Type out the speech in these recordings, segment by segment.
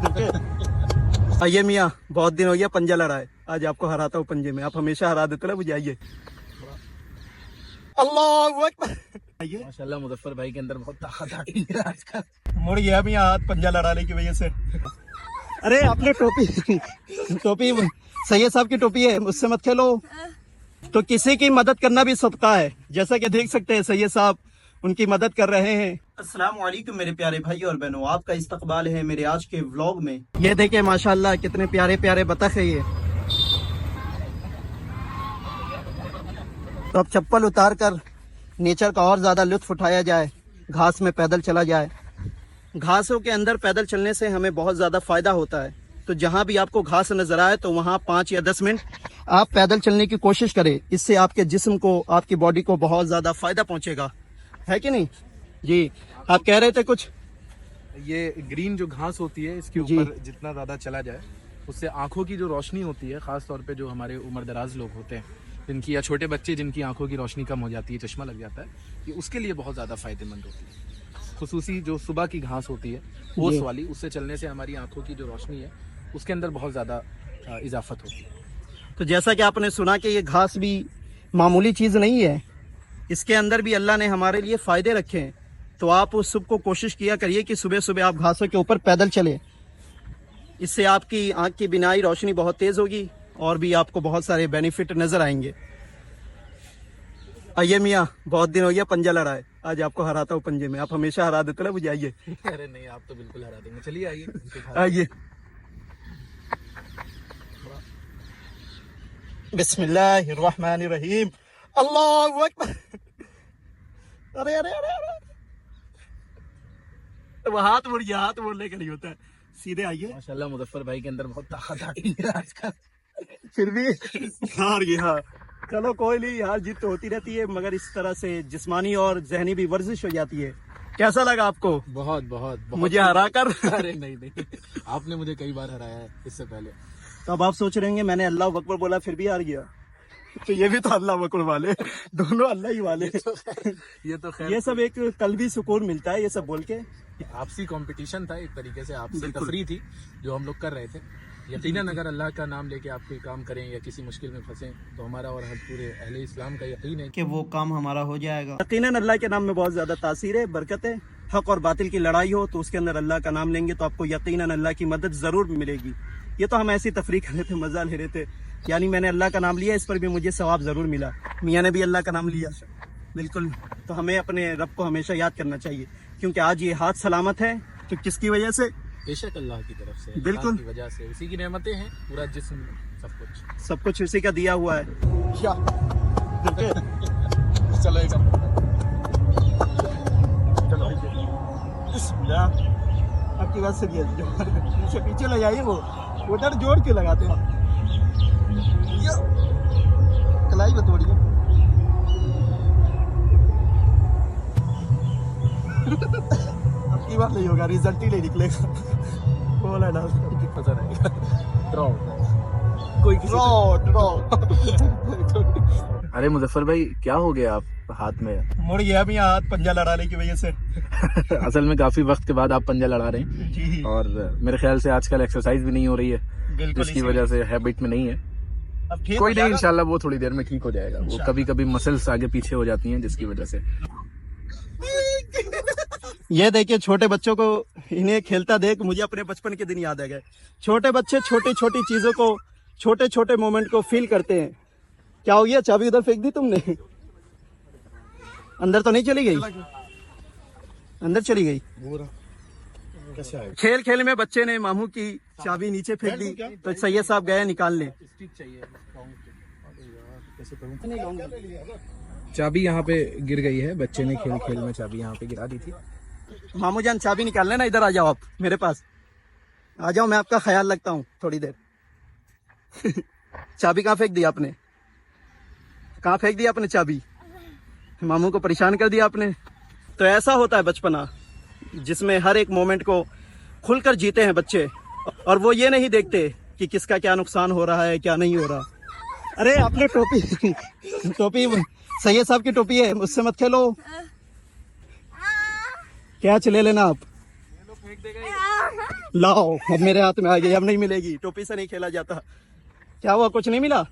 आइए मियाँ, बहुत दिन हो गया पंजा लड़ा है, आज आपको हराता हूँ पंजे में। आप हमेशा हरा देते ना मुझे। आइए। अल्लाह अकबर। आइए। माशाल्लाह मुजफ्फर भाई के अंदर बहुत ताकत आ गई है आजकल। मुड़ गया मियाँ हाथ पंजा लड़ाने की वजह से। अरे आपने टोपी टोपी सैयद साहब की टोपी है, मुझसे मत खेलो। तो किसी की मदद करना भी सदका है, जैसा कि देख सकते हैं सैयद साहब उनकी मदद कर रहे हैं। अस्सलाम वालेकुम मेरे प्यारे भाई और बहनों, आपका इस्तकबाल है मेरे आज के व्लॉग में। ये देखिए माशाल्लाह कितने प्यारे प्यारे बतख है ये। तो अब चप्पल उतार कर नेचर का और ज्यादा लुत्फ उठाया जाए, घास में पैदल चला जाए। घासों के अंदर पैदल चलने से हमें बहुत ज्यादा फायदा होता है। तो जहां भी आपको घास नजर आए तो वहां 5 या 10 मिनट आप पैदल चलने की कोशिश करें। इससे आपके जिस्म को, आपकी बॉडी को बहुत ज्यादा फायदा पहुंचेगा, है कि नहीं जी? आप कह रहे थे कुछ। ये ग्रीन जो घास होती है इसके ऊपर जितना ज्यादा चला जाए उससे आंखों की जो रोशनी होती है, खास तौर पे जो हमारे उम्र दराज लोग होते हैं जिनकी, या छोटे बच्चे जिनकी आंखों की रोशनी कम हो जाती है, चश्मा लग जाता है, ये उसके लिए बहुत ज़्यादा फ़ायदेमंद होती है। खुसूसी जो सुबह की घास होती है ओस वाली, उससे चलने से हमारी आंखों की जो रोशनी है उसके अंदर बहुत ज़्यादा इजाफत होती है। तो जैसा कि आपने सुना कि ये घास भी मामूली चीज़ नहीं है, इसके अंदर भी अल्लाह ने हमारे लिए फ़ायदे रखे हैं। तो आप उस सब को कोशिश किया करिए कि सुबह सुबह आप घासों के ऊपर पैदल चलें। इससे आपकी आंख की बिनाई रोशनी बहुत तेज़ होगी और भी आपको बहुत सारे बेनिफिट नज़र आएंगे। आइए मियाँ, बहुत दिन हो गया पंजा लड़ा है, आज आपको हराता हूँ पंजे में। आप हमेशा हरा देते ना मुझे। आइए। अरे नहीं, आप तो बिल्कुल हरा देंगे। चलिए आइए। आइए। बिस्मिल्लाहिर्रहमानिर्रहीम। अल्लाह अकबर। अरे अरे अरे अरे, वो हाथ मुड़ गया, हाथ मोड़ने का नहीं होता है, सीधे आइए। माशाल्लाह मुजफ्फर भाई के अंदर बहुत ताकत आ गई है आजकल। फिर भी हार गया। चलो कोई नहीं, हार जीत तो होती रहती है, मगर इस तरह से जिस्मानी और जहनी भी वर्जिश हो जाती है। कैसा लगा आपको? बहुत बहुत, बहुत मुझे हरा कर? अरे नहीं नहीं, आपने मुझे कई बार हराया है इससे पहले। तो अब आप सोच रहे होंगे मैंने अल्लाह अकबर बोला फिर भी हार गया। तो ये भी तो अल्लाह अकबर वाले, दोनों अल्लाह ही वाले। ये तो खैर, ये सब एक कल्बी सुकून मिलता है ये सब बोल के। आपसी कंपटीशन था एक तरीके से, आपसे तफरी थी जो हम लोग कर रहे थे। यकीनन अगर अल्लाह का नाम लेके आप कोई काम करें या किसी मुश्किल में फंसे तो हमारा और हम पूरे अहले इस्लाम का यकीन है कि वो काम हमारा हो जाएगा। यकीनन अल्लाह के नाम में बहुत ज्यादा तासीर है, बरकत है। हक और बातिल की लड़ाई हो तो उसके अंदर अल्लाह का नाम लेंगे तो आपको यकीनन अल्लाह की मदद जरूर मिलेगी। ये तो हम ऐसी तफरी कर रहे थे, मजा ले रहे थे। यानी मैंने अल्लाह का नाम लिया, इस पर भी मुझे सवाब जरूर मिला। मियाँ ने भी अल्लाह का नाम लिया, बिल्कुल। तो हमें अपने रब को हमेशा याद करना चाहिए, क्योंकि आज ये हाथ सलामत है तो किसकी वजह से? बेशक अल्लाह की तरफ से, बिल्कुल की वजह से, उसी की नेमतें हैं, पूरा जिस्म, सब कुछ उसी का दिया हुआ है। क्या चलेगा। आपकी बात सुनिए, पीछे ले जाइए, वो उधर जोड़ के लगाते हैं। कलाई बतोड़िए। आपकी बात नहीं होगा, रिजल्ट ही नहीं निकलेगा। बोला ना, पता रहेगा। ड्रॉ कोई ड्रॉ। अरे मुजफ्फर भाई, क्या हो गया आप हाथ में? मुड़ गया भी हाथ पंजा लड़ाने की वजह से। असल में काफी वक्त के बाद आप पंजा लड़ा रहे हैं जी। और मेरे ख्याल से आजकल एक्सरसाइज भी नहीं हो रही है, जिसकी वजह से हैबिट में नहीं है। अब ठीक कोई नहीं, इंशाल्लाह वो थोड़ी देर में ठीक हो जाएगा। वो कभी कभी मसल्स आगे पीछे हो जाती हैं जिसकी वजह से। ये देखिए छोटे बच्चों को, इन्हें खेलता देख मुझे अपने बचपन के दिन याद आ गए। छोटे बच्चे छोटी छोटी चीजों को, छोटे छोटे मोमेंट को फील करते हैं। क्या हो गया? चाबी उधर फेंक दी तुमने? अंदर तो नहीं चली गई? अंदर चली गई। खेल खेल में बच्चे ने मामू की चाबी नीचे फेंक दी, तो सैयद साहब गए निकालने। चाबी यहाँ पे गिर गई है, बच्चे ने खेल खेल में चाबी यहाँ पे गिरा दी थी। मामू जान चाबी निकाल लेना, इधर आ जाओ, आप मेरे पास आ जाओ, मैं आपका ख्याल रखता हूँ थोड़ी देर। चाबी कहाँ फेंक दी आपने? कहाँ फेंक दी आपने चाबी? मामू को परेशान कर दिया आपने। तो ऐसा होता है बचपना, जिसमें हर एक मोमेंट को खुलकर जीते हैं बच्चे, और वो ये नहीं देखते कि किसका क्या नुकसान हो रहा है, क्या नहीं हो रहा। अरे आपने टोपी सैयद साहब की टोपी है, मुझसे मत खेलो। क्या चले लेना आप? लाओ, अब मेरे हाथ में आ गई, अब नहीं मिलेगी, टोपी से नहीं खेला जाता। क्या हुआ, कुछ नहीं मिला?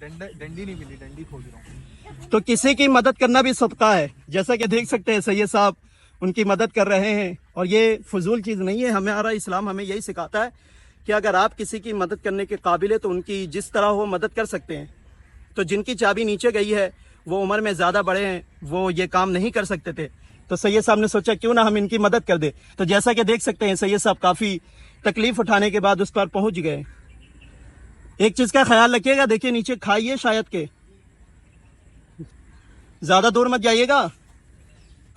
डंडी नहीं मिली, डंडी खोज रहा हूँ। तो किसी की मदद करना भी सदका है। जैसा कि देख सकते हैं सैयद साहब उनकी मदद कर रहे हैं, और ये फजूल चीज़ नहीं है। हमारा इस्लाम हमें यही सिखाता है कि अगर आप किसी की मदद करने के काबिल है तो उनकी जिस तरह हो मदद कर सकते हैं। तो जिनकी चाबी नीचे गई है वो उम्र में ज़्यादा बड़े हैं, वो ये काम नहीं कर सकते थे, तो सैयद साहब ने सोचा क्यों ना हम इनकी मदद कर दे। तो जैसा कि देख सकते हैं सैयद साहब काफ़ी तकलीफ उठाने के बाद उस पर पहुंच गए। एक चीज़ का ख्याल रखिएगा, देखिए नीचे खाइए शायद के, ज़्यादा दूर मत जाइएगा,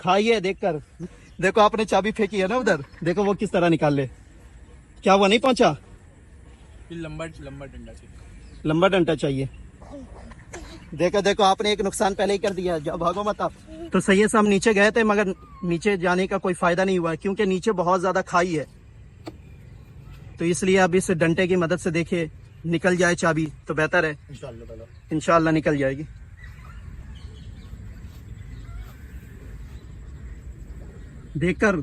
खाइए देखकर। देखो आपने चाबी फेंकी है ना उधर, देखो वो किस तरह निकाल ले। क्या वो नहीं पहुंचा? फिर लंबा लंबा डंडा चाहिए, लंबा डंडा चाहिए। देखो देखो आपने एक नुकसान पहले ही कर दिया, जाओ भागो मत आप। तो सैयद साहब नीचे गए थे मगर नीचे जाने का कोई फायदा नहीं हुआ क्योंकि नीचे बहुत ज्यादा खाई है। तो इसलिए अब इस डंडे की मदद से देखिए निकल जाए चाबी तो बेहतर है, इंशाल्लाह निकल जाएगी। देखकर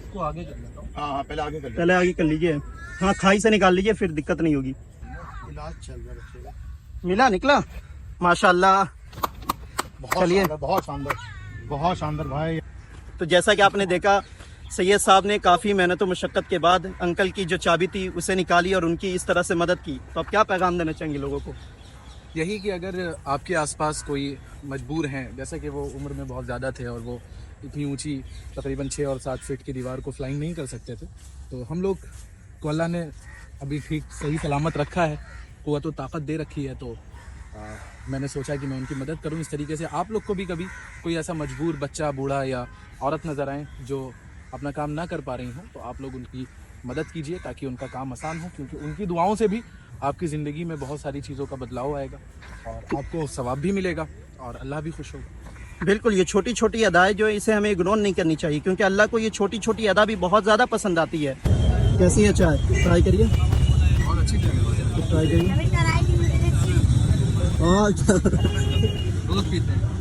इसको आगे कर लेता हूँ। हाँ पहले आगे कर पहले आगे कर लीजिए, हाँ खाई से निकाल लीजिए, फिर दिक्कत नहीं होगी। इलाज चल रहा है बच्चे का। मिला, निकला, माशाल्लाह। चलिए, बहुत शानदार भाई। तो जैसा कि आपने देखा सैयद साहब ने काफ़ी मेहनत और मुशक्क़त के बाद अंकल की जो चाबी थी उसे निकाली और उनकी इस तरह से मदद की। तो आप क्या पैगाम देना चाहेंगे लोगों को? यही कि अगर आपके आसपास कोई मजबूर हैं, जैसे कि वो उम्र में बहुत ज़्यादा थे और वो इतनी ऊंची तकरीबन 6 और 7 फीट की दीवार को फ्लाइंग नहीं कर सकते थे, तो हम लोग को अल्लाह ने अभी ठीक सही सलामत रखा है, क़ुव्वत और ताकत दे रखी है। तो मैंने सोचा कि मैं उनकी मदद करूं। इस तरीके से आप लोग को भी कभी कोई ऐसा मजबूर बच्चा, बूढ़ा या औरत नज़र आए जो अपना काम ना कर पा रही हों, तो आप लोग उनकी मदद कीजिए ताकि उनका काम आसान हो, क्योंकि उनकी दुआओं से भी आपकी ज़िंदगी में बहुत सारी चीज़ों का बदलाव आएगा और आपको सवाब भी मिलेगा और अल्लाह भी खुश होगा। बिल्कुल, ये छोटी छोटी अदाएं जो है इसे हमें इग्नोर नहीं करनी चाहिए, क्योंकि अल्लाह को ये छोटी छोटी अदा भी बहुत ज़्यादा पसंद आती है। कैसी है चाय? ट्राई करिए, और अच्छी ट्राई करिए। रोज़ पीते हैं।